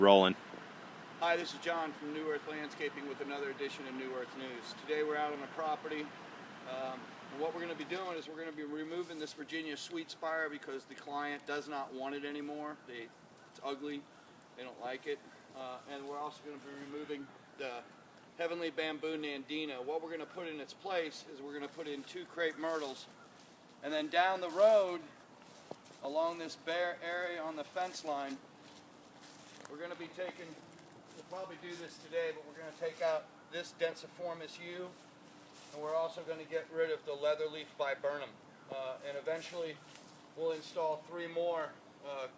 Rolling. Hi, this is John from New Earth Landscaping with another edition of New Earth News. Today we're out on a property. What we're going to be doing is we're going to be removing this Virginia sweet spire because the client does not want it anymore. It's ugly. They don't like it. And we're also going to be removing the heavenly bamboo nandina. What we're going to put in its place is we're going to put in 2 crepe myrtles. And then down the road, along this bare area on the fence line, we're going to be taking, we'll probably do this today, but we're going to take out this densiformis yew, and we're also going to get rid of the leatherleaf viburnum. And eventually we'll install 3 more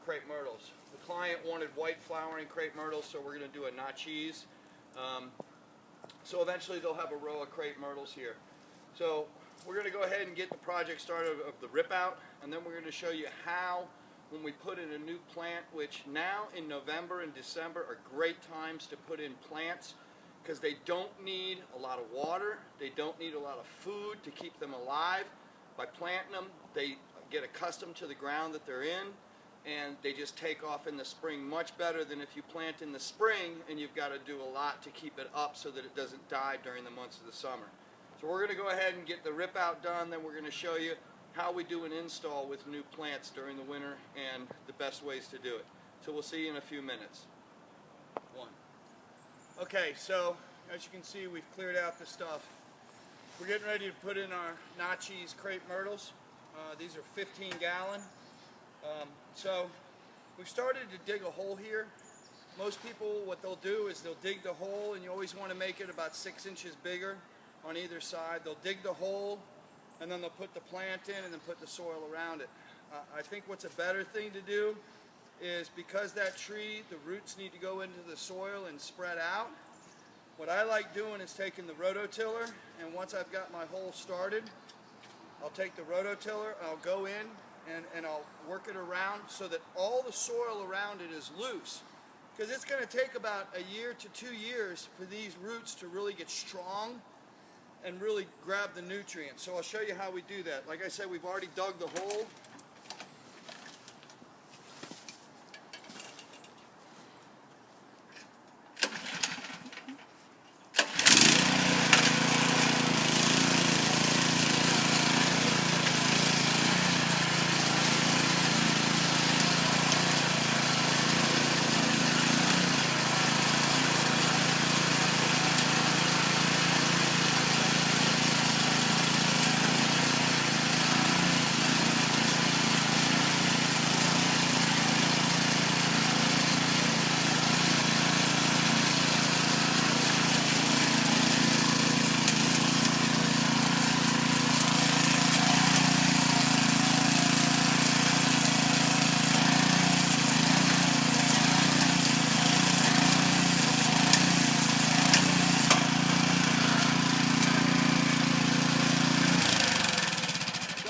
crepe myrtles. The client wanted white flowering crepe myrtles, so we're going to do a notchies. So eventually they'll have a row of crepe myrtles here. So we're going to go ahead and get the project started of the rip out, and then we're going to show you how, when we put in a new plant, which now in November and December are great times to put in plants because they don't need a lot of water, they don't need a lot of food to keep them alive. By planting them, they get accustomed to the ground that they're in, and they just take off in the spring much better than if you plant in the spring and you've got to do a lot to keep it up so that it doesn't die during the months of the summer. So we're going to go ahead and get the rip out done, then we're going to show you how we do an install with new plants during the winter and the best ways to do it. So we'll see you in a few minutes. Okay, so as you can see, we've cleared out the stuff. We're getting ready to put in our notchies crepe myrtles. These are 15 gallon. So we've started to dig a hole here. Most people, what they'll do is they'll dig the hole, and you always want to make it about 6 inches bigger on either side. They'll dig the hole, and then they'll put the plant in and then put the soil around it. I think what's a better thing to do is, because that tree, the roots need to go into the soil and spread out, what I like doing is taking the rototiller, and once I've got my hole started, I'll take the rototiller, I'll go in and I'll work it around so that all the soil around it is loose. Because it's going to take about 1 year to 2 years for these roots to really get strong and really grab the nutrients. So I'll show you how we do that. Like I said, we've already dug the hole.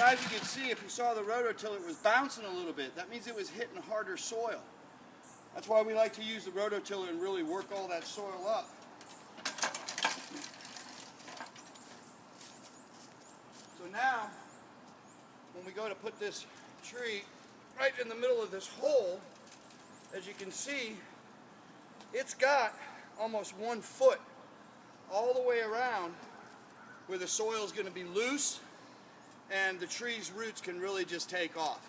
As you can see, if you saw the rototiller, it was bouncing a little bit. That means it was hitting harder soil. That's why we like to use the rototiller and really work all that soil up. So now, when we go to put this tree right in the middle of this hole, as you can see, it's got almost 1 foot all the way around where the soil is going to be loose, and the tree's roots can really just take off.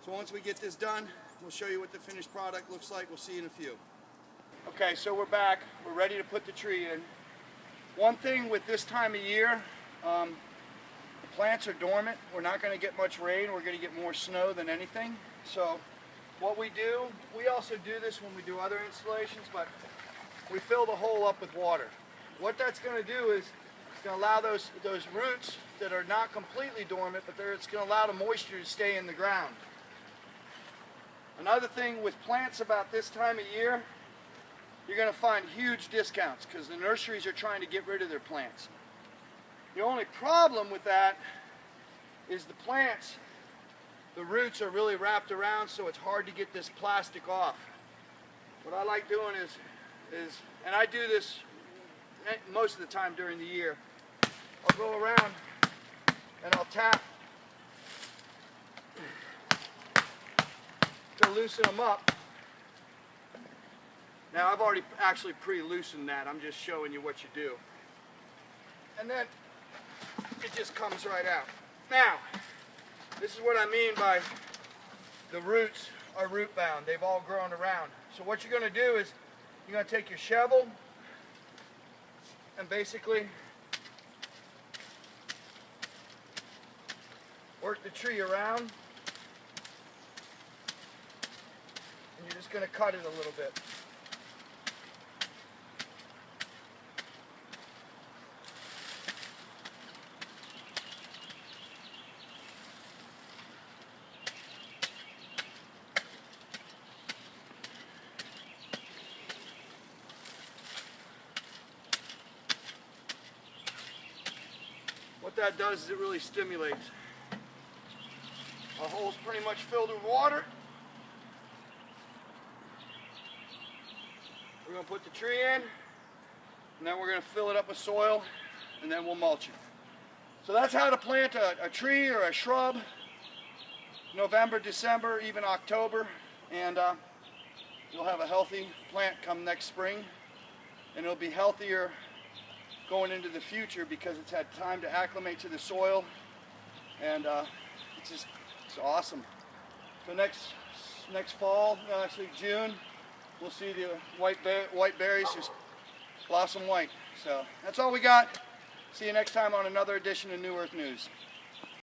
So once we get this done, we'll show you what the finished product looks like. We'll see you in a few. Okay, so we're back. We're ready to put the tree in. One thing with this time of year, the plants are dormant. We're not going to get much rain. We're going to get more snow than anything. So what we do, we also do this when we do other installations, but we fill the hole up with water. What that's going to do is it's going to allow those roots that are not completely dormant, but it's going to allow the moisture to stay in the ground. Another thing with plants about this time of year, you're going to find huge discounts because the nurseries are trying to get rid of their plants. The only problem with that is the plants, the roots are really wrapped around, so it's hard to get this plastic off. What I like doing is and I do this most of the time during the year, I'll go around and I'll tap to loosen them up. Now I've already actually pre-loosened that. I'm just showing you what you do. And then it just comes right out. Now, this is what I mean by the roots are root bound. They've all grown around. So what you're going to do is you're going to take your shovel and basically work the tree around. And you're just going to cut it a little bit. What that does is it really stimulates. Our hole's pretty much filled with water. We're going to put the tree in, and then we're going to fill it up with soil, and then we'll mulch it. So that's how to plant a tree or a shrub, November, December, even October, and you'll have a healthy plant come next spring, and it'll be healthier going into the future because it's had time to acclimate to the soil, and it's awesome. So next fall, actually June, we'll see the white berries just blossom white. So that's all we got. See you next time on another edition of New Earth News.